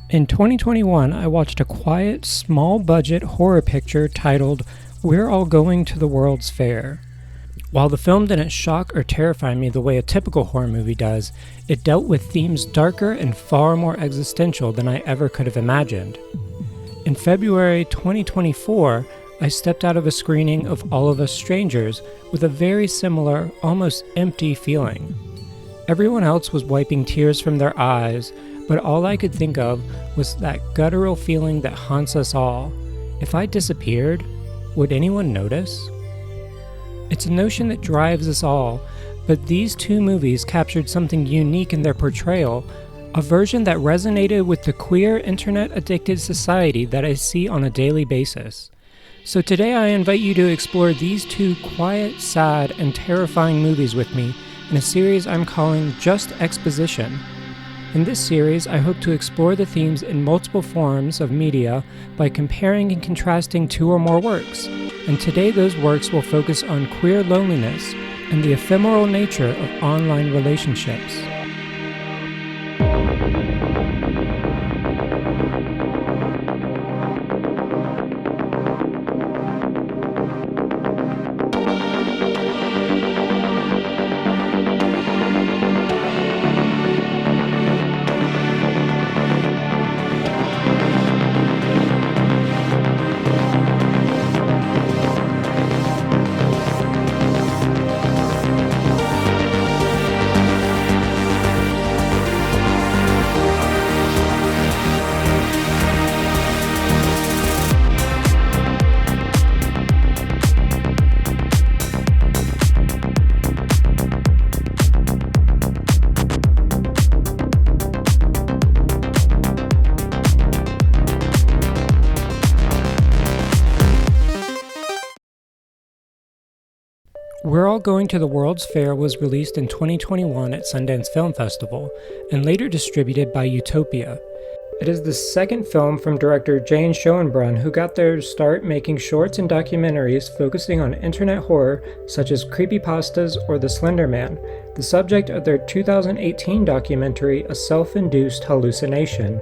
In 2021, I watched a quiet, small-budget horror picture titled We're All Going to the World's Fair. While the film didn't shock or terrify me the way a typical horror movie does, it dealt with themes darker and far more existential than I ever could have imagined. In February 2024, I stepped out of a screening of All of Us Strangers with a very similar, almost empty feeling. Everyone else was wiping tears from their eyes, but all I could think of was that guttural feeling that haunts us all. If I disappeared, would anyone notice? It's a notion that drives us all, but these two movies captured something unique in their portrayal, a version that resonated with the queer, internet-addicted society that I see on a daily basis. So today I invite you to explore these two quiet, sad, and terrifying movies with me in a series I'm calling Just Exposition. In this series, I hope to explore the themes in multiple forms of media by comparing and contrasting two or more works, and today those works will focus on queer loneliness and the ephemeral nature of online relationships. We're All Going to the World's Fair was released in 2021 at Sundance Film Festival and later distributed by Utopia. It is the second film from director Jane Schoenbrunn, who got their start making shorts and documentaries focusing on internet horror such as creepypastas or The Slender Man, the subject of their 2018 documentary A Self-Induced Hallucination.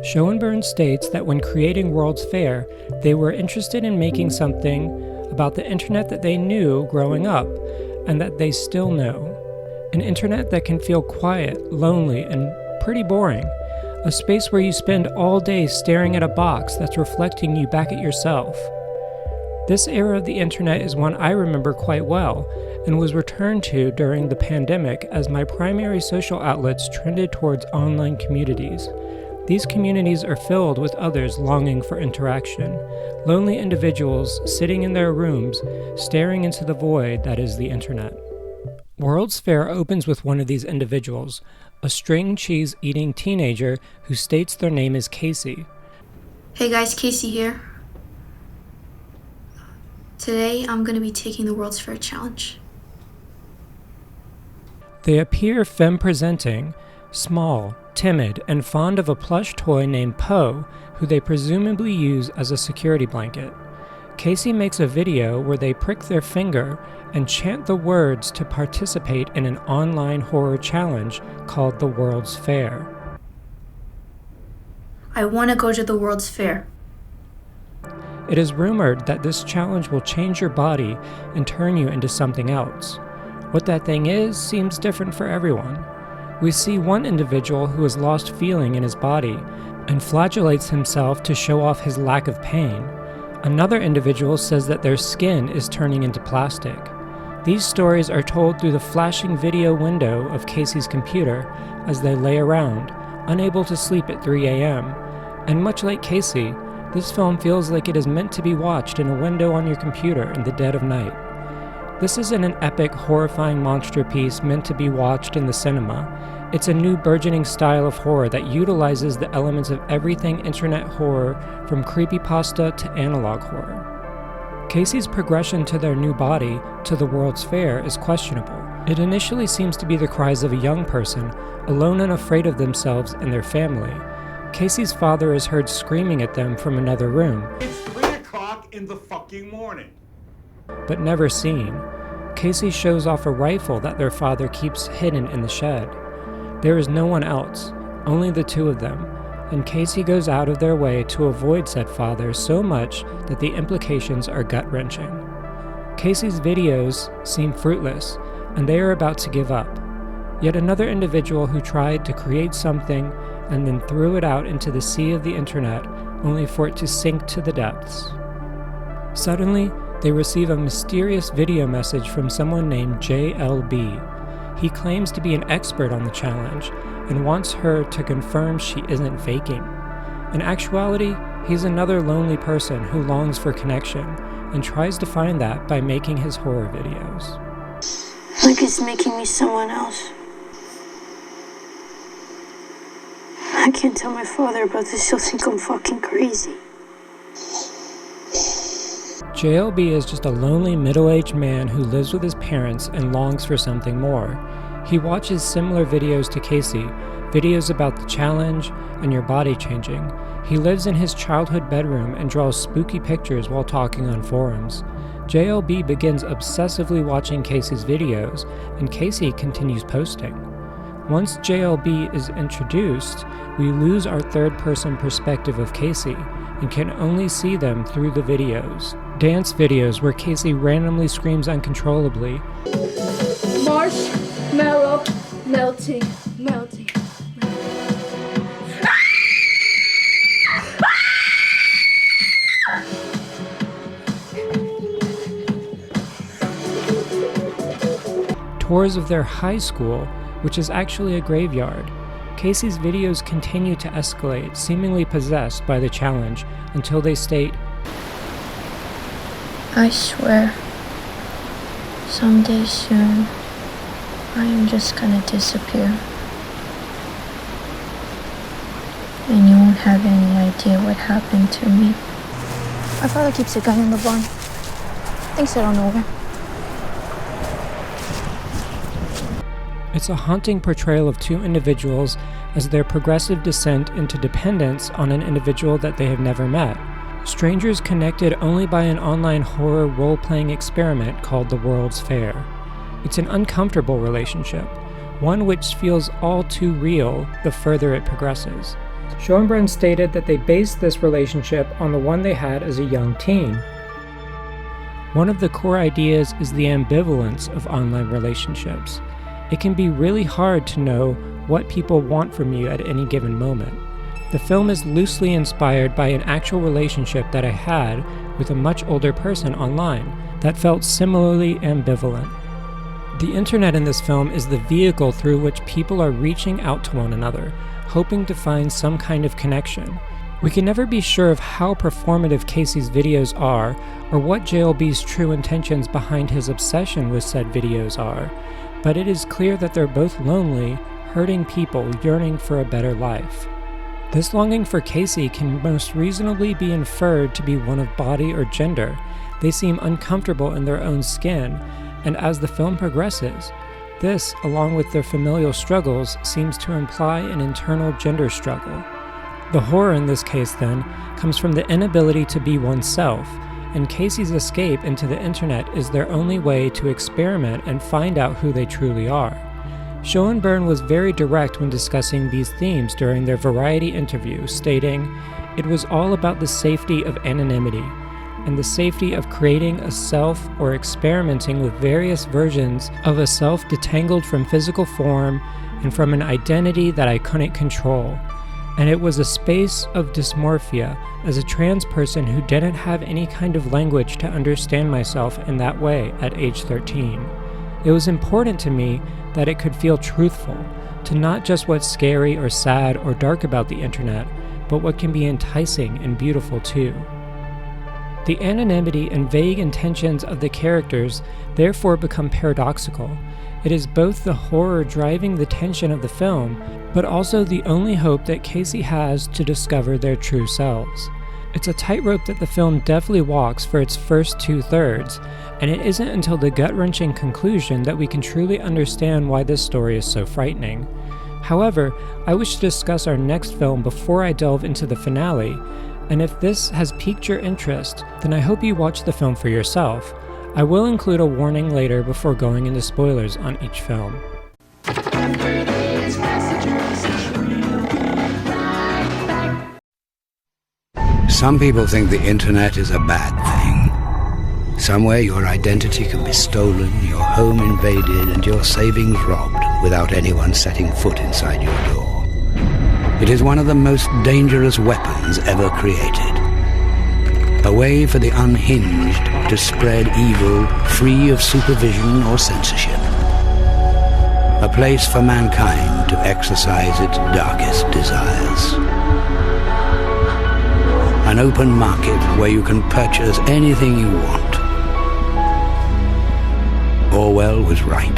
Schoenbrunn states that when creating World's Fair, they were interested in making something about the internet that they knew growing up, and that they still know. An internet that can feel quiet, lonely, and pretty boring. A space where you spend all day staring at a box that's reflecting you back at yourself. This era of the internet is one I remember quite well, and was returned to during the pandemic as my primary social outlets trended towards online communities. These communities are filled with others longing for interaction, lonely individuals sitting in their rooms, staring into the void that is the internet. World's Fair opens with one of these individuals, a string cheese eating teenager who states their name is Casey. Hey guys, Casey here. Today I'm going to be taking the World's Fair challenge. They appear femme-presenting, small, timid, and fond of a plush toy named Poe, who they presumably use as a security blanket. Casey makes a video where they prick their finger and chant the words to participate in an online horror challenge called the World's Fair. I want to go to the World's Fair. It is rumored that this challenge will change your body and turn you into something else. What that thing is seems different for everyone. We see one individual who has lost feeling in his body and flagellates himself to show off his lack of pain. Another individual says that their skin is turning into plastic. These stories are told through the flashing video window of Casey's computer as they lay around, unable to sleep at 3 a.m. And much like Casey, this film feels like it is meant to be watched in a window on your computer in the dead of night. This isn't an epic, horrifying monster piece meant to be watched in the cinema. It's a new burgeoning style of horror that utilizes the elements of everything internet horror, from creepypasta to analog horror. Casey's progression to their new body, to the World's Fair, is questionable. It initially seems to be the cries of a young person, alone and afraid of themselves and their family. Casey's father is heard screaming at them from another room. It's 3 o'clock in the fucking morning. But never seen. Casey shows off a rifle that their father keeps hidden in the shed. There is no one else, only the two of them, and Casey goes out of their way to avoid said father so much that the implications are gut-wrenching. Casey's videos seem fruitless, and they are about to give up. Yet another individual who tried to create something and then threw it out into the sea of the internet, only for it to sink to the depths. Suddenly, they receive a mysterious video message from someone named JLB. He claims to be an expert on the challenge and wants her to confirm she isn't faking. In actuality, he's another lonely person who longs for connection and tries to find that by making his horror videos. Like it's making me someone else. I can't tell my father about this, he'll think I'm fucking crazy. JLB is just a lonely middle-aged man who lives with his parents and longs for something more. He watches similar videos to Casey, videos about the challenge and your body changing. He lives in his childhood bedroom and draws spooky pictures while talking on forums. JLB begins obsessively watching Casey's videos, and Casey continues posting. Once JLB is introduced, we lose our third-person perspective of Casey and can only see them through the videos. Dance videos where Casey randomly screams uncontrollably, Marshmallow, melting, melting. tours of their high school, which is actually a graveyard. Casey's videos continue to escalate, seemingly possessed by the challenge, until they state, I swear, someday soon, I am just gonna disappear. And you won't have any idea what happened to me. My father keeps a gun in the barn. Thinks I don't know where. It's a haunting portrayal of two individuals as their progressive descent into dependence on an individual that they have never met. Strangers connected only by an online horror role-playing experiment called The World's Fair. It's an uncomfortable relationship, one which feels all too real the further it progresses. Schoenbrunn stated that they based this relationship on the one they had as a young teen. One of the core ideas is the ambivalence of online relationships. It can be really hard to know what people want from you at any given moment. The film is loosely inspired by an actual relationship that I had with a much older person online that felt similarly ambivalent. The internet in this film is the vehicle through which people are reaching out to one another, hoping to find some kind of connection. We can never be sure of how performative Casey's videos are, or what JLB's true intentions behind his obsession with said videos are, but it is clear that they're both lonely, hurting people yearning for a better life. This longing for Casey can most reasonably be inferred to be one of body or gender. They seem uncomfortable in their own skin, and as the film progresses, this, along with their familial struggles, seems to imply an internal gender struggle. The horror in this case, then, comes from the inability to be oneself, and Casey's escape into the internet is their only way to experiment and find out who they truly are. Schoenbrunn was very direct when discussing these themes during their Variety interview, stating, "It was all about the safety of anonymity, and the safety of creating a self or experimenting with various versions of a self detangled from physical form and from an identity that I couldn't control. And it was a space of dysmorphia as a trans person who didn't have any kind of language to understand myself in that way at age 13. It was important to me that it could feel truthful to not just what's scary or sad or dark about the internet, but what can be enticing and beautiful too." The anonymity and vague intentions of the characters therefore become paradoxical. It is both the horror driving the tension of the film, but also the only hope that Casey has to discover their true selves. It's a tightrope that the film definitely walks for its first 2/3, and it isn't until the gut-wrenching conclusion that we can truly understand why this story is so frightening. However, I wish to discuss our next film before I delve into the finale, and if this has piqued your interest, then I hope you watch the film for yourself. I will include a warning later before going into spoilers on each film. It's Some people think the internet is a bad thing. Somewhere your identity can be stolen, your home invaded, and your savings robbed without anyone setting foot inside your door. It is one of the most dangerous weapons ever created. A way for the unhinged to spread evil free of supervision or censorship. A place for mankind to exercise its darkest desires. An open market where you can purchase anything you want. Orwell was right.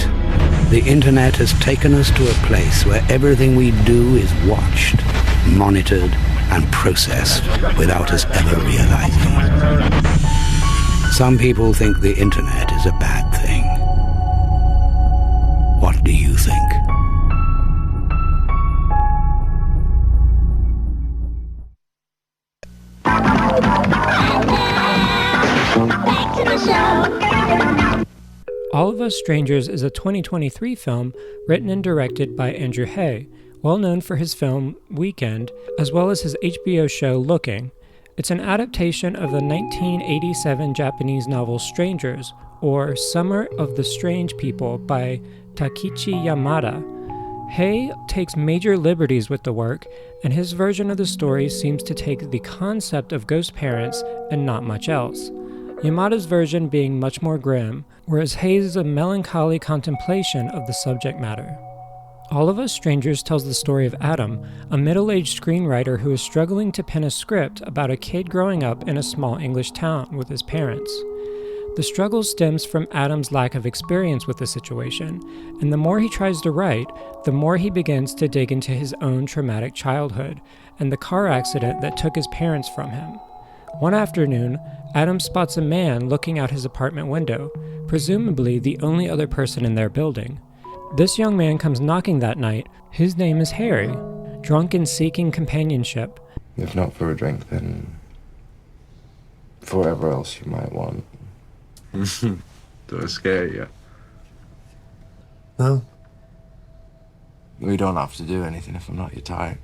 The internet has taken us to a place where everything we do is watched, monitored, and processed without us ever realizing. Some people think the internet is a bad thing. What do you think? All of Us Strangers is a 2023 film written and directed by Andrew Haigh, well known for his film Weekend, as well as his HBO show Looking. It's an adaptation of the 1987 Japanese novel Strangers, or Summer of the Strange People by Takichi Yamada. Haigh takes major liberties with the work, and his version of the story seems to take the concept of ghost parents and not much else. Yamada's version being much more grim, whereas Haigh is a melancholy contemplation of the subject matter. All of Us Strangers tells the story of Adam, a middle-aged screenwriter who is struggling to pen a script about a kid growing up in a small English town with his parents. The struggle stems from Adam's lack of experience with the situation, and the more he tries to write, the more he begins to dig into his own traumatic childhood and the car accident that took his parents from him. One afternoon, Adam spots a man looking out his apartment window, presumably the only other person in their building. This young man comes knocking that night. His name is Harry, drunk and seeking companionship. If not for a drink, then for whatever else you might want. Do I scare you? No. We don't have to do anything if I'm not your type.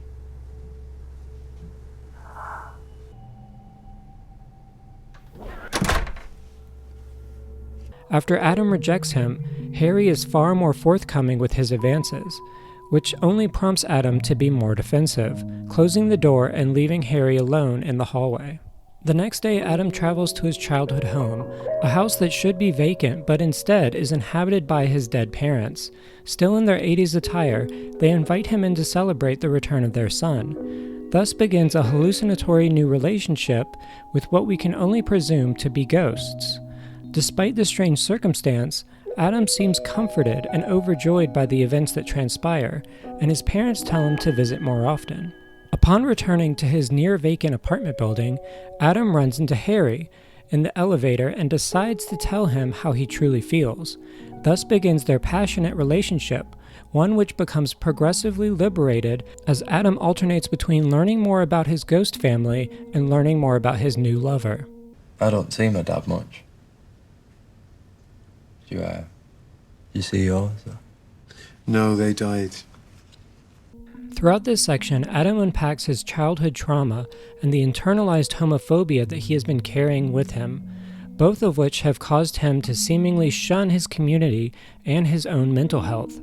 After Adam rejects him, Harry is far more forthcoming with his advances, which only prompts Adam to be more defensive, closing the door and leaving Harry alone in the hallway. The next day, Adam travels to his childhood home, a house that should be vacant but instead is inhabited by his dead parents. Still in their 80s attire, they invite him in to celebrate the return of their son. Thus begins a hallucinatory new relationship with what we can only presume to be ghosts. Despite this strange circumstance, Adam seems comforted and overjoyed by the events that transpire, and his parents tell him to visit more often. Upon returning to his near-vacant apartment building, Adam runs into Harry in the elevator and decides to tell him how he truly feels. Thus begins their passionate relationship, one which becomes progressively liberated as Adam alternates between learning more about his ghost family and learning more about his new lover. I don't see my dad much. You see yours? No, they died. Throughout this section, Adam unpacks his childhood trauma and the internalized homophobia that he has been carrying with him, both of which have caused him to seemingly shun his community and his own mental health.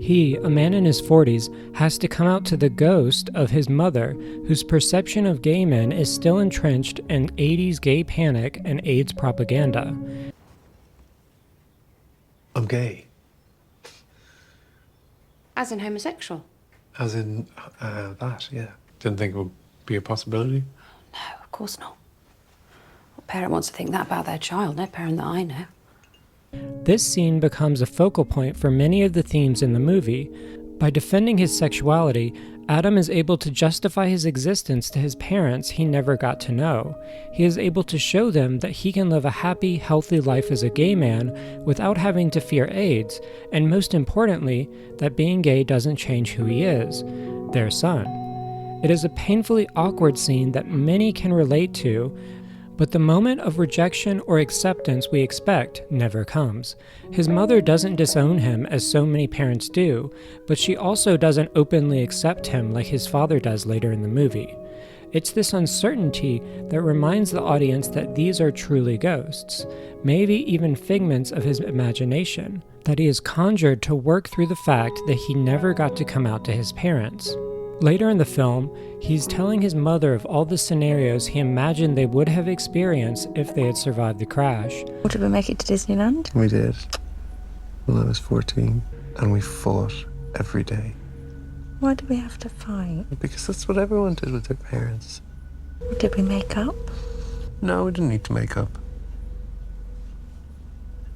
He, a man in his 40s, has to come out to the ghost of his mother, whose perception of gay men is still entrenched in 80s gay panic and AIDS propaganda. I'm gay. As in homosexual? As in that, yeah. Didn't think it would be a possibility. No, of course not. What parent wants to think that about their child? No parent that I know. This scene becomes a focal point for many of the themes in the movie. By defending his sexuality, Adam is able to justify his existence to his parents he never got to know. He is able to show them that he can live a happy, healthy life as a gay man without having to fear AIDS, and most importantly, that being gay doesn't change who he is, their son. It is a painfully awkward scene that many can relate to, But the moment of rejection or acceptance we expect never comes. His mother doesn't disown him as so many parents do, but she also doesn't openly accept him like his father does later in the movie. It's this uncertainty that reminds the audience that these are truly ghosts, maybe even figments of his imagination, that he has conjured to work through the fact that he never got to come out to his parents. Later in the film, he's telling his mother of all the scenarios he imagined they would have experienced if they had survived the crash. Did we make it to Disneyland? We did. Well, I was 14, and we fought every day. Why did we have to fight? Because that's what everyone did with their parents. Did we make up? No, we didn't need to make up.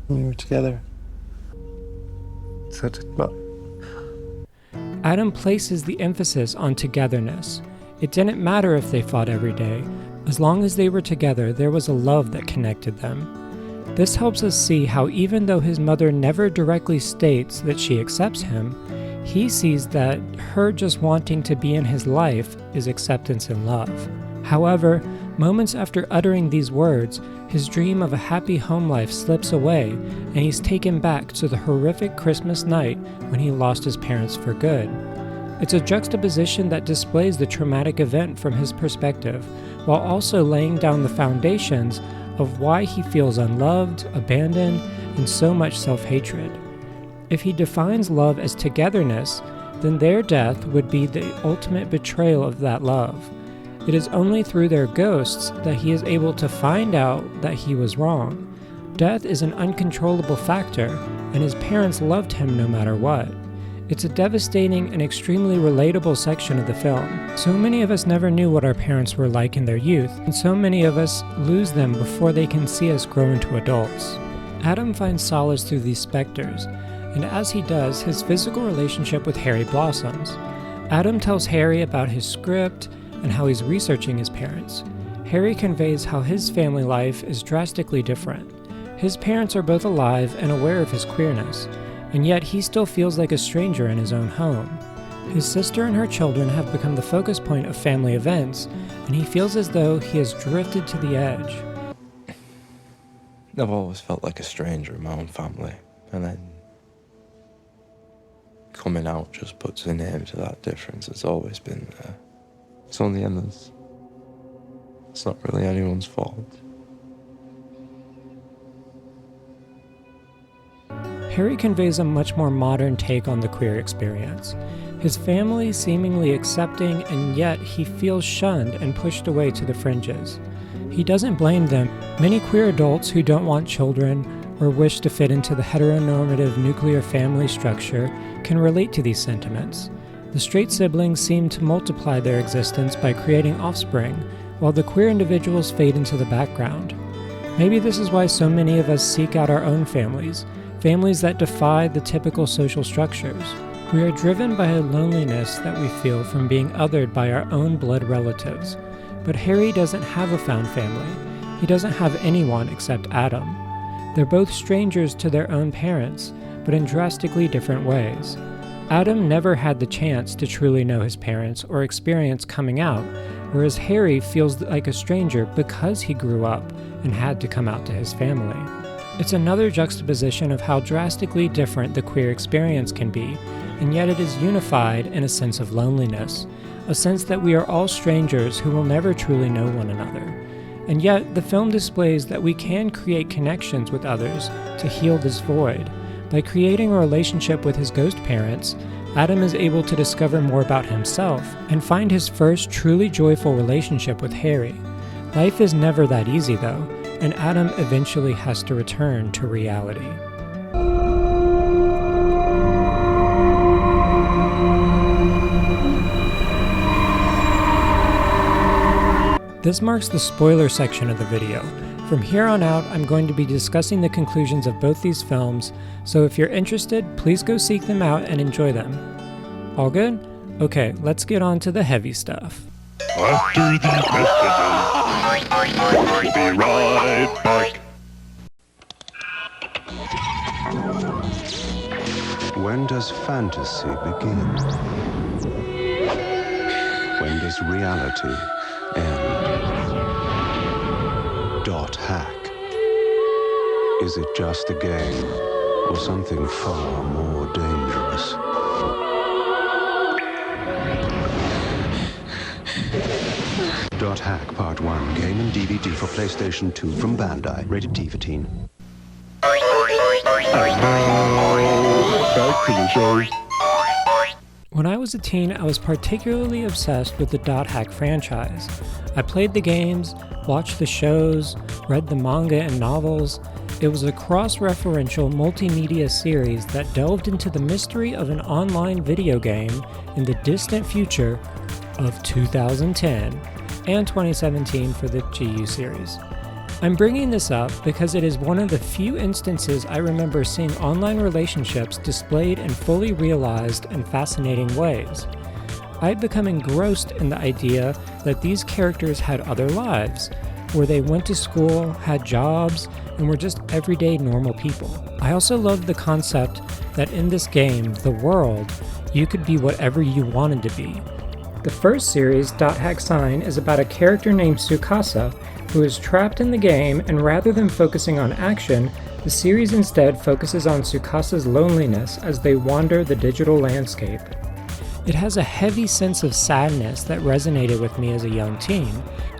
We were together. So but Adam places the emphasis on togetherness. It didn't matter if they fought every day. As long as they were together, there was a love that connected them. This helps us see how even though his mother never directly states that she accepts him, he sees that her just wanting to be in his life is acceptance and love. However, moments after uttering these words, his dream of a happy home life slips away, and he's taken back to the horrific Christmas night when he lost his parents for good. It's a juxtaposition that displays the traumatic event from his perspective, while also laying down the foundations of why he feels unloved, abandoned, and so much self-hatred. If he defines love as togetherness, then their death would be the ultimate betrayal of that love. It is only through their ghosts that he is able to find out that he was wrong. Death is an uncontrollable factor, and his parents loved him no matter what. It's a devastating and extremely relatable section of the film. So many of us never knew what our parents were like in their youth, and so many of us lose them before they can see us grow into adults. Adam finds solace through these specters, and as he does, his physical relationship with Harry blossoms. Adam tells Harry about his script and how he's researching his parents. Harry conveys how his family life is drastically different. His parents are both alive and aware of his queerness, and yet he still feels like a stranger in his own home. His sister and her children have become the focus point of family events, and he feels as though he has drifted to the edge. I've always felt like a stranger in my own family, and then coming out just puts a name to that difference. It's always been there. It's only Emma's. It's not really anyone's fault. Harry conveys a much more modern take on the queer experience. His family seemingly accepting, and yet he feels shunned and pushed away to the fringes. He doesn't blame them. Many queer adults who don't want children or wish to fit into the heteronormative nuclear family structure can relate to these sentiments. The straight siblings seem to multiply their existence by creating offspring, while the queer individuals fade into the background. Maybe this is why so many of us seek out our own families, families that defy the typical social structures. We are driven by a loneliness that we feel from being othered by our own blood relatives. But Harry doesn't have a found family. He doesn't have anyone except Adam. They're both strangers to their own parents, but in drastically different ways. Adam never had the chance to truly know his parents or experience coming out, whereas Harry feels like a stranger because he grew up and had to come out to his family. It's another juxtaposition of how drastically different the queer experience can be, and yet it is unified in a sense of loneliness, a sense that we are all strangers who will never truly know one another. And yet, the film displays that we can create connections with others to heal this void. By creating a relationship with his ghost parents, Adam is able to discover more about himself and find his first truly joyful relationship with Harry. Life is never that easy though, and Adam eventually has to return to reality. This marks the spoiler section of the video. From here on out, I'm going to be discussing the conclusions of both these films, so if you're interested, please go seek them out and enjoy them. All good? Okay, let's get on to the heavy stuff. After these messages, we'll be right back. When does fantasy begin? When does reality end? Dot Hack. Is it just a game, or something far more dangerous? Dot Hack Part 1, game and DVD for PlayStation 2 from Bandai. Rated T for teen. Back to the show. When I was a teen, I was particularly obsessed with the Dot Hack franchise. I played the games, watched the shows, read the manga and novels. It was a cross-referential multimedia series that delved into the mystery of an online video game in the distant future of 2010 and 2017 for the GU series. I'm bringing this up because it is one of the few instances I remember seeing online relationships displayed in fully realized and fascinating ways. I'd become engrossed in the idea that these characters had other lives, where they went to school, had jobs, and were just everyday normal people. I also loved the concept that in this game, the world, you could be whatever you wanted to be. The first series, Dot Hack Sign, is about a character named Tsukasa who is trapped in the game, and rather than focusing on action, the series instead focuses on Tsukasa's loneliness as they wander the digital landscape. It has a heavy sense of sadness that resonated with me as a young teen.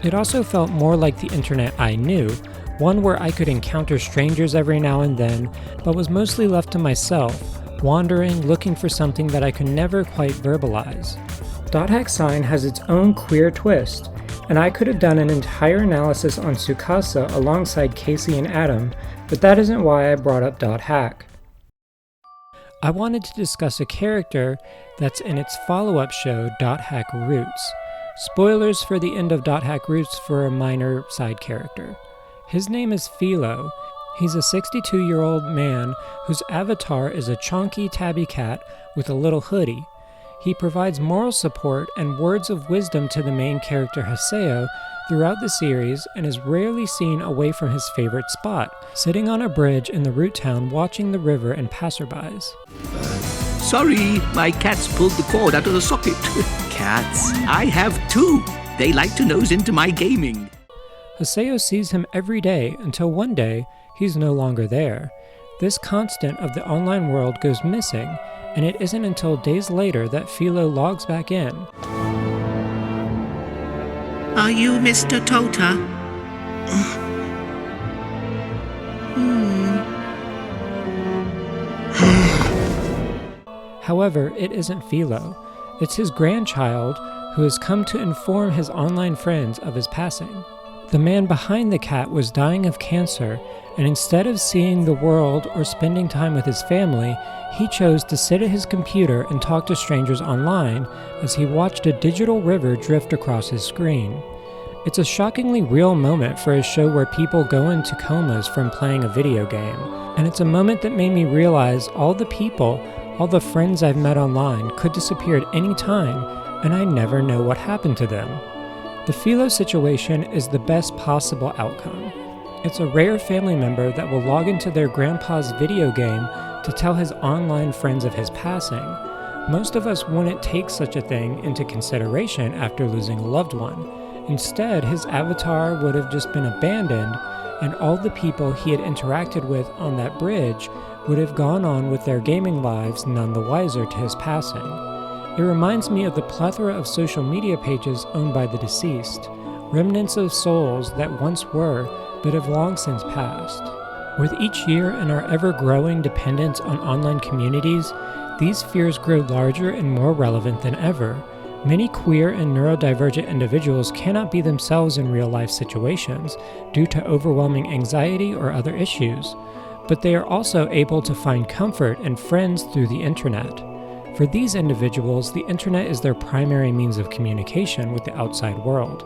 It also felt more like the internet I knew, one where I could encounter strangers every now and then, but was mostly left to myself, wandering, looking for something that I could never quite verbalize. Dot Hack Sign has its own queer twist, and I could have done an entire analysis on Tsukasa alongside Casey and Adam, but that isn't why I brought up Dot Hack. I wanted to discuss a character that's in its follow-up show, Dot Hack Roots. Spoilers for the end of Dot Hack Roots for a minor side character. His name is Philo. He's a 62-year-old man whose avatar is a chonky tabby cat with a little hoodie. He provides moral support and words of wisdom to the main character Haseo throughout the series and is rarely seen away from his favorite spot, sitting on a bridge in the root town watching the river and passerbys. Sorry, my cats pulled the cord out of the socket. Cats? I have two. They like to nose into my gaming. Haseo sees him every day until one day he's no longer there. This constant of the online world goes missing, and it isn't until days later that Philo logs back in. Are you Mr. Tota? However, it isn't Philo. It's his grandchild who has come to inform his online friends of his passing. The man behind the cat was dying of cancer, and instead of seeing the world or spending time with his family, he chose to sit at his computer and talk to strangers online as he watched a digital river drift across his screen. It's a shockingly real moment for a show where people go into comas from playing a video game, and it's a moment that made me realize all the people, all the friends I've met online could disappear at any time, and I never know what happened to them. The Philo situation is the best possible outcome. It's a rare family member that will log into their grandpa's video game to tell his online friends of his passing. Most of us wouldn't take such a thing into consideration after losing a loved one. Instead, his avatar would have just been abandoned, and all the people he had interacted with on that bridge would have gone on with their gaming lives none the wiser to his passing. It reminds me of the plethora of social media pages owned by the deceased, remnants of souls that once were, but have long since passed. With each year and our ever-growing dependence on online communities, these fears grow larger and more relevant than ever. Many queer and neurodivergent individuals cannot be themselves in real-life situations due to overwhelming anxiety or other issues, but they are also able to find comfort and friends through the internet. For these individuals, the internet is their primary means of communication with the outside world.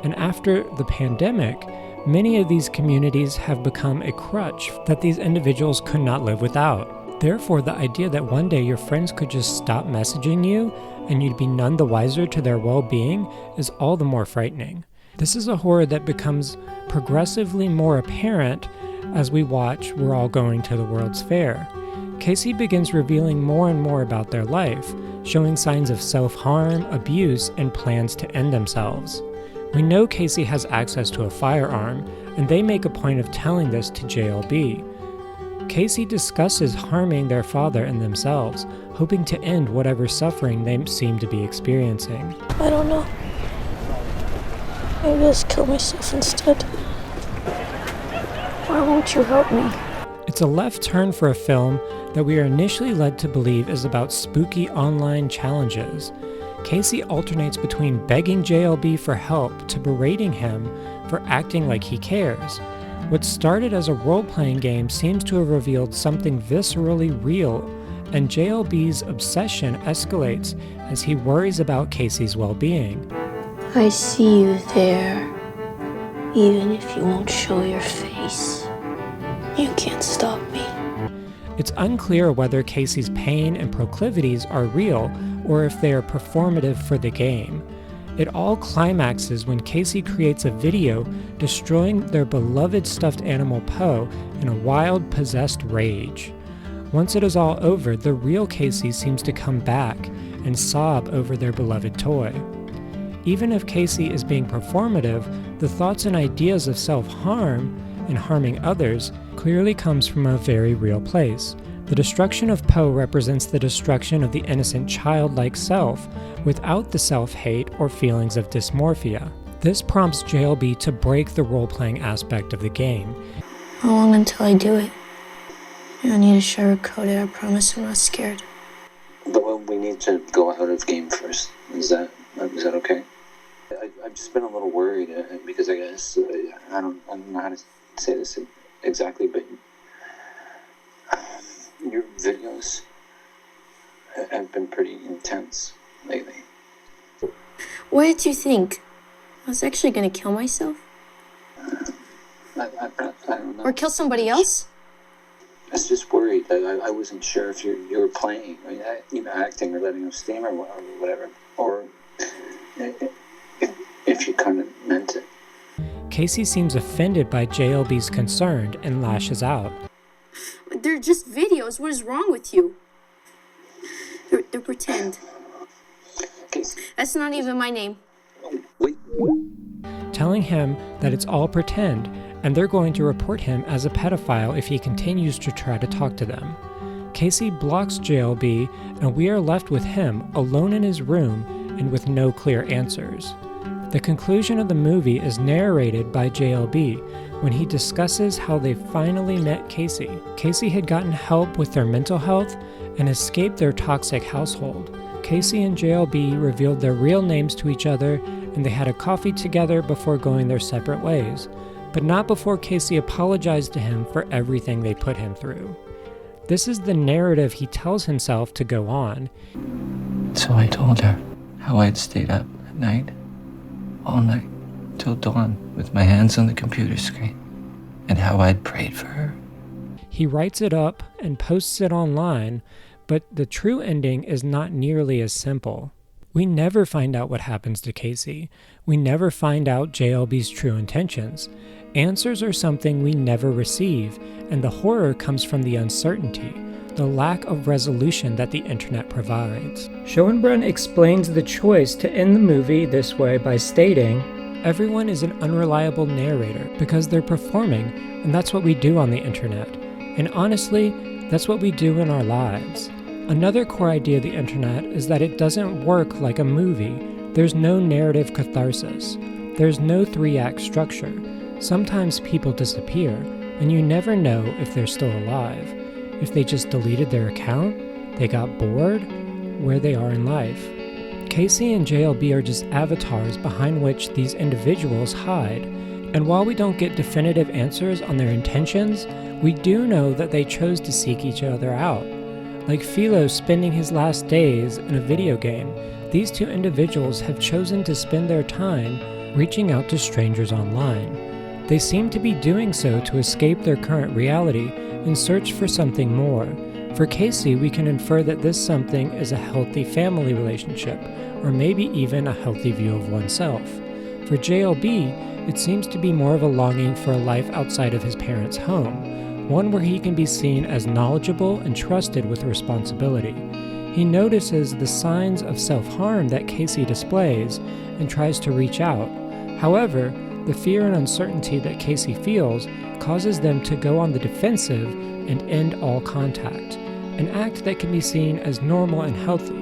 And after the pandemic, many of these communities have become a crutch that these individuals could not live without. Therefore, the idea that one day your friends could just stop messaging you and you'd be none the wiser to their well-being is all the more frightening. This is a horror that becomes progressively more apparent as we watch We're All Going to the World's Fair. Casey begins revealing more and more about their life, showing signs of self-harm, abuse, and plans to end themselves. We know Casey has access to a firearm, and they make a point of telling this to JLB. Casey discusses harming their father and themselves, hoping to end whatever suffering they seem to be experiencing. I don't know. Maybe I'll just kill myself instead. Why won't you help me? It's a left turn for a film that we are initially led to believe is about spooky online challenges. Casey alternates between begging JLB for help to berating him for acting like he cares. What started as a role-playing game seems to have revealed something viscerally real, and JLB's obsession escalates as he worries about Casey's well-being. I see you there, even if you won't show your face. You can't stop me. It's unclear whether Casey's pain and proclivities are real or if they are performative for the game. It all climaxes when Casey creates a video destroying their beloved stuffed animal Poe in a wild, possessed rage. Once it is all over, the real Casey seems to come back and sob over their beloved toy. Even if Casey is being performative, the thoughts and ideas of self-harm and harming others clearly comes from a very real place. The destruction of Poe represents the destruction of the innocent childlike self without the self-hate or feelings of dysmorphia. This prompts JLB to break the role-playing aspect of the game. How long until I do it? I don't need to sugarcoat it. I promise I'm not scared. But we need to go out of game first. Is that okay? I've just been a little worried because I guess I don't know how to say this exactly, but your videos have been pretty intense lately. What did you think? I was actually gonna kill myself? I don't know. Or kill somebody else? I was just worried. I wasn't sure if you were playing, acting or letting off steam or whatever, or if you kind of meant it. Casey seems offended by JLB's concern and lashes out. They're just videos. What is wrong with you? They're pretend. That's not even my name. Wait. Telling him that it's all pretend, and they're going to report him as a pedophile if he continues to try to talk to them. Casey blocks JLB, and we are left with him alone in his room and with no clear answers. The conclusion of the movie is narrated by JLB when he discusses how they finally met Casey. Casey had gotten help with their mental health and escaped their toxic household. Casey and JLB revealed their real names to each other, and they had a coffee together before going their separate ways, but not before Casey apologized to him for everything they put him through. This is the narrative he tells himself to go on. So I told her how I'd stayed up at night, all night, till dawn, with my hands on the computer screen, and how I'd prayed for her. He writes it up and posts it online, but the true ending is not nearly as simple. We never find out what happens to Casey. We never find out JLB's true intentions. Answers are something we never receive, and the horror comes from the uncertainty, the lack of resolution that the internet provides. Schoenbrunn explains the choice to end the movie this way by stating, "Everyone is an unreliable narrator because they're performing, and that's what we do on the internet. And honestly, that's what we do in our lives." Another core idea of the internet is that it doesn't work like a movie. There's no narrative catharsis. There's no 3-act structure. Sometimes people disappear, and you never know if they're still alive. If they just deleted their account, they got bored, where they are in life. Casey and JLB are just avatars behind which these individuals hide. And while we don't get definitive answers on their intentions, we do know that they chose to seek each other out. Like Philo spending his last days in a video game, these two individuals have chosen to spend their time reaching out to strangers online. They seem to be doing so to escape their current reality and search for something more. For Casey, we can infer that this something is a healthy family relationship, or maybe even a healthy view of oneself. For JLB, it seems to be more of a longing for a life outside of his parents' home, one where he can be seen as knowledgeable and trusted with responsibility. He notices the signs of self-harm that Casey displays and tries to reach out. However, the fear and uncertainty that Casey feels causes them to go on the defensive and end all contact, an act that can be seen as normal and healthy,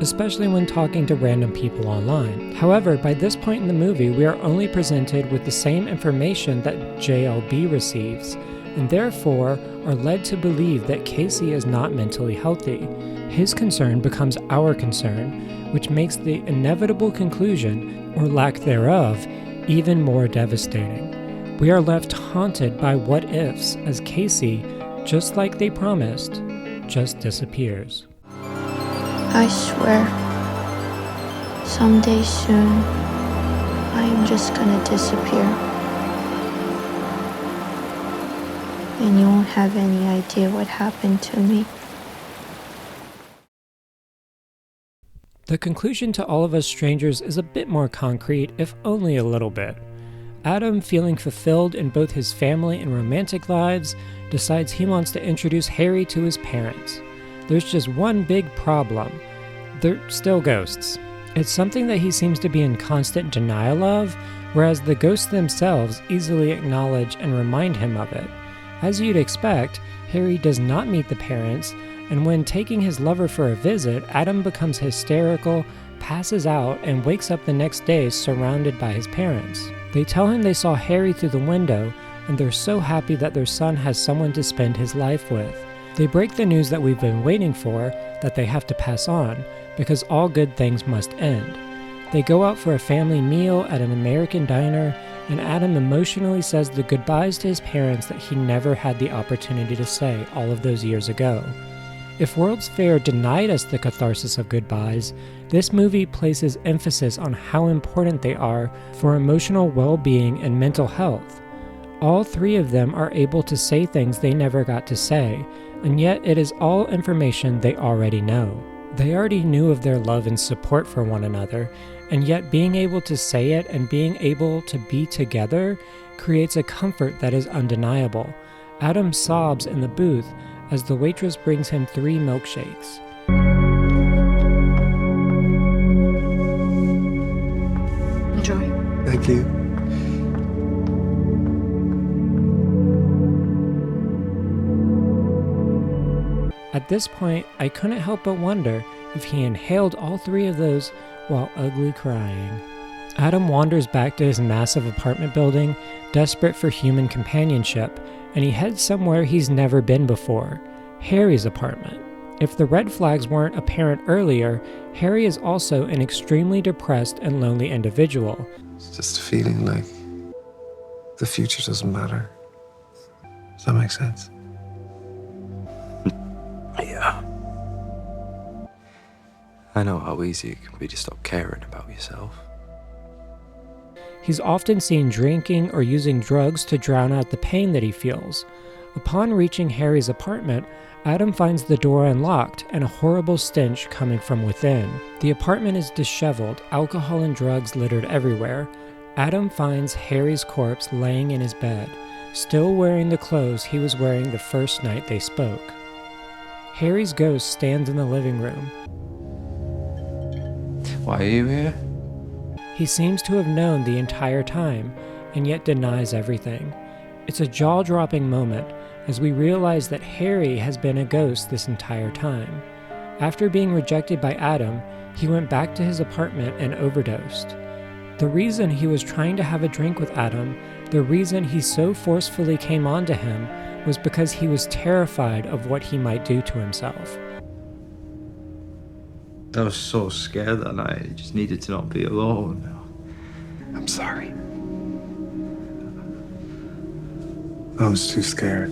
especially when talking to random people online. However, by this point in the movie, we are only presented with the same information that JLB receives, and therefore are led to believe that Casey is not mentally healthy. His concern becomes our concern, which makes the inevitable conclusion, or lack thereof, even more devastating. We are left haunted by what-ifs as Casey, just like they promised, just disappears. I swear, someday soon, I am just gonna disappear. And you won't have any idea what happened to me. The conclusion to All of Us Strangers is a bit more concrete, if only a little bit. Adam, feeling fulfilled in both his family and romantic lives, decides he wants to introduce Harry to his parents. There's just one big problem. They're still ghosts. It's something that he seems to be in constant denial of, whereas the ghosts themselves easily acknowledge and remind him of it. As you'd expect, Harry does not meet the parents, and when taking his lover for a visit, Adam becomes hysterical, passes out, and wakes up the next day surrounded by his parents. They tell him they saw Harry through the window, and they're so happy that their son has someone to spend his life with. They break the news that we've been waiting for, that they have to pass on, because all good things must end. They go out for a family meal at an American diner, and Adam emotionally says the goodbyes to his parents that he never had the opportunity to say all of those years ago. If World's Fair denied us the catharsis of goodbyes, this movie places emphasis on how important they are for emotional well-being and mental health. All three of them are able to say things they never got to say, and yet it is all information they already know. They already knew of their love and support for one another, and yet being able to say it and being able to be together creates a comfort that is undeniable. Adam sobs in the booth as the waitress brings him 3 milkshakes. Enjoy. Thank you. At this point, I couldn't help but wonder if he inhaled all 3 of those while ugly crying. Adam wanders back to his massive apartment building, desperate for human companionship, and he heads somewhere he's never been before, Harry's apartment. If the red flags weren't apparent earlier, Harry is also an extremely depressed and lonely individual. It's just a feeling like the future doesn't matter. Does that make sense? Yeah. I know how easy it can be to stop caring about yourself. He's often seen drinking or using drugs to drown out the pain that he feels. Upon reaching Harry's apartment, Adam finds the door unlocked and a horrible stench coming from within. The apartment is disheveled, alcohol and drugs littered everywhere. Adam finds Harry's corpse laying in his bed, still wearing the clothes he was wearing the first night they spoke. Harry's ghost stands in the living room. Why are you here? He seems to have known the entire time, and yet denies everything. It's a jaw-dropping moment as we realize that Harry has been a ghost this entire time. After being rejected by Adam, he went back to his apartment and overdosed. The reason he was trying to have a drink with Adam, the reason he so forcefully came on to him, was because he was terrified of what he might do to himself. I was so scared that night. I just needed to not be alone. I'm sorry. I was too scared.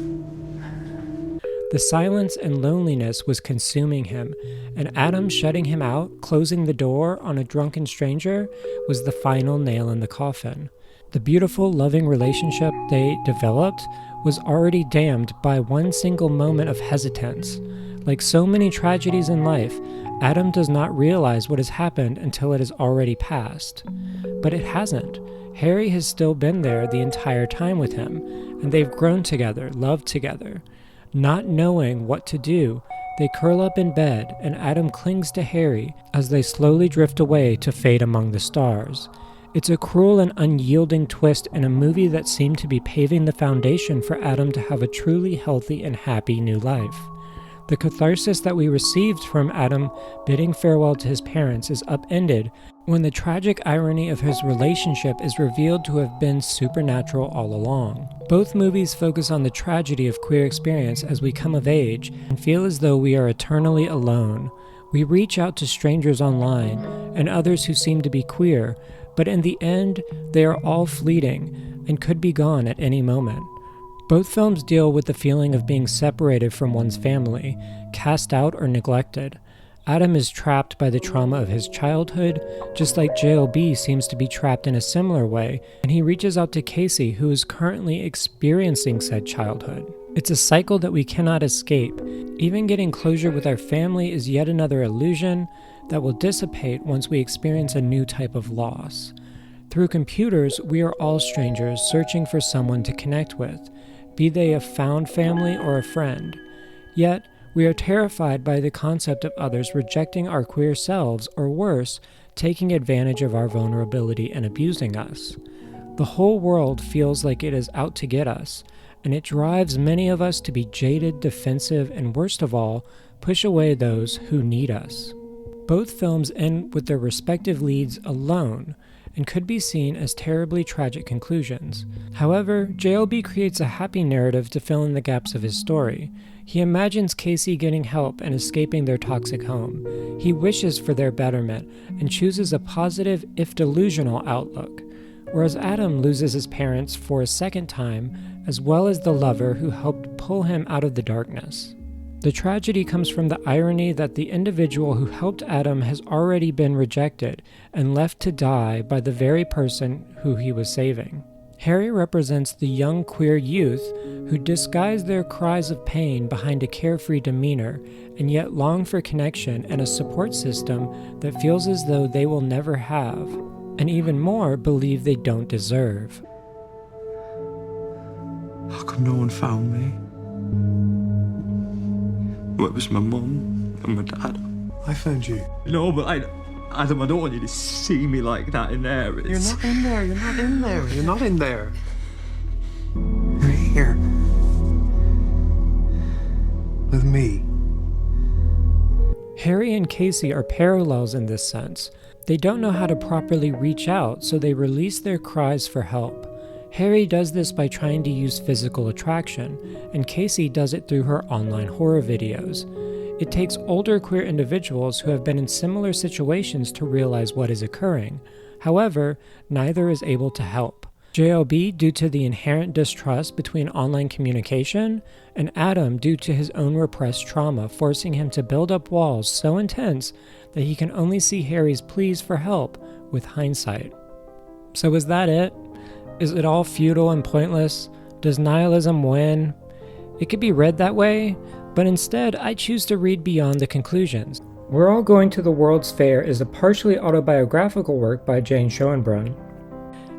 The silence and loneliness was consuming him, and Adam shutting him out, closing the door on a drunken stranger, was the final nail in the coffin. The beautiful, loving relationship they developed was already damned by one single moment of hesitance. Like so many tragedies in life, Adam does not realize what has happened until it has already passed. But it hasn't. Harry has still been there the entire time with him, and they've grown together, loved together. Not knowing what to do, they curl up in bed, and Adam clings to Harry as they slowly drift away to fade among the stars. It's a cruel and unyielding twist in a movie that seemed to be paving the foundation for Adam to have a truly healthy and happy new life. The catharsis that we received from Adam bidding farewell to his parents is upended when the tragic irony of his relationship is revealed to have been supernatural all along. Both movies focus on the tragedy of queer experience as we come of age and feel as though we are eternally alone. We reach out to strangers online and others who seem to be queer, but in the end, they are all fleeting and could be gone at any moment. Both films deal with the feeling of being separated from one's family, cast out or neglected. Adam is trapped by the trauma of his childhood, just like JLB seems to be trapped in a similar way, and he reaches out to Casey, who is currently experiencing said childhood. It's a cycle that we cannot escape. Even getting closure with our family is yet another illusion that will dissipate once we experience a new type of loss. Through computers, we are all strangers searching for someone to connect with, be they a found family or a friend. Yet, we are terrified by the concept of others rejecting our queer selves, or worse, taking advantage of our vulnerability and abusing us. The whole world feels like it is out to get us, and it drives many of us to be jaded, defensive, and worst of all, push away those who need us. Both films end with their respective leads alone, and could be seen as terribly tragic conclusions. However, JLB creates a happy narrative to fill in the gaps of his story. He imagines Casey getting help and escaping their toxic home. He wishes for their betterment and chooses a positive, if delusional, outlook. Whereas Adam loses his parents for a second time, as well as the lover who helped pull him out of the darkness. The tragedy comes from the irony that the individual who helped Adam has already been rejected and left to die by the very person who he was saving. Harry represents the young queer youth who disguise their cries of pain behind a carefree demeanor and yet long for connection and a support system that feels as though they will never have, and even more believe they don't deserve. How come no one found me? Where was my mum and my dad? I found you. No, but Adam, I don't want you to see me like that in there. You're not in there. You're not in there. You're not in there. You're here. With me. Harry and Casey are parallels in this sense. They don't know how to properly reach out, so they release their cries for help. Harry does this by trying to use physical attraction, and Casey does it through her online horror videos. It takes older queer individuals who have been in similar situations to realize what is occurring. However, neither is able to help. JLB due to the inherent distrust between online communication, and Adam due to his own repressed trauma, forcing him to build up walls so intense that he can only see Harry's pleas for help with hindsight. So is that it? Is it all futile and pointless? Does nihilism win? It could be read that way, but instead I choose to read beyond the conclusions. We're All Going to the World's Fair is a partially autobiographical work by Jane Schoenbrunn,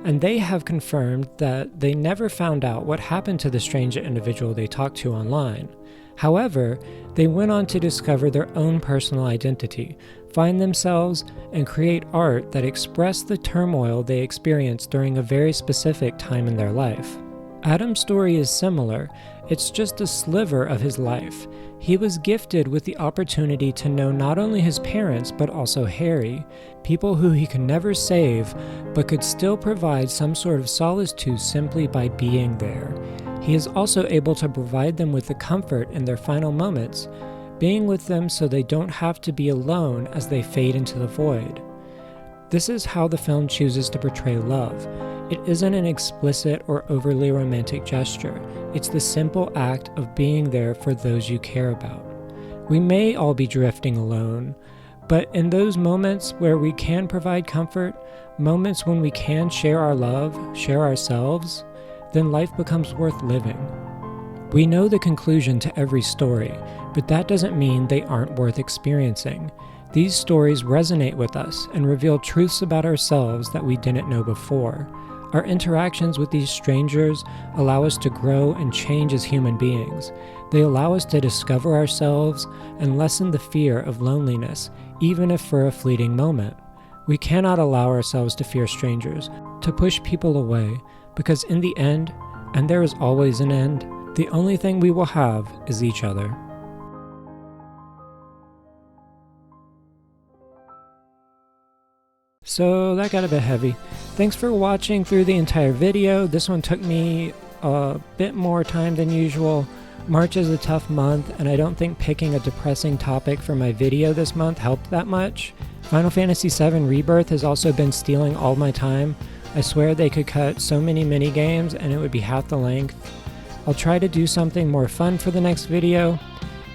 and they have confirmed that they never found out what happened to the strange individual they talked to online. However, they went on to discover their own personal identity, find themselves, and create art that expressed the turmoil they experienced during a very specific time in their life. Adam's story is similar. It's just a sliver of his life. He was gifted with the opportunity to know not only his parents, but also Harry, people who he could never save, but could still provide some sort of solace to simply by being there. He is also able to provide them with the comfort in their final moments, being with them so they don't have to be alone as they fade into the void. This is how the film chooses to portray love. It isn't an explicit or overly romantic gesture. It's the simple act of being there for those you care about. We may all be drifting alone, but in those moments where we can provide comfort, moments when we can share our love, share ourselves, then life becomes worth living. We know the conclusion to every story, but that doesn't mean they aren't worth experiencing. These stories resonate with us and reveal truths about ourselves that we didn't know before. Our interactions with these strangers allow us to grow and change as human beings. They allow us to discover ourselves and lessen the fear of loneliness, even if for a fleeting moment. We cannot allow ourselves to fear strangers, to push people away, because in the end, and there is always an end, the only thing we will have is each other. So that got a bit heavy. Thanks for watching through the entire video. This one took me a bit more time than usual. March is a tough month, and I don't think picking a depressing topic for my video this month helped that much. Final Fantasy VII Rebirth has also been stealing all my time. I swear they could cut so many minigames and it would be half the length. I'll try to do something more fun for the next video.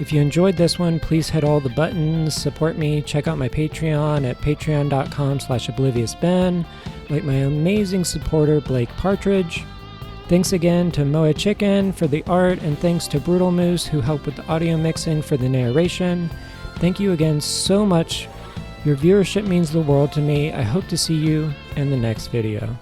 If you enjoyed this one, please hit all the buttons, support me, check out my Patreon at patreon.com/obliviousben, like my amazing supporter Blake Partridge. Thanks again to Moa Chicken for the art, and thanks to Brutal Moose who helped with the audio mixing for the narration. Thank you again so much. Your viewership means the world to me. I hope to see you in the next video.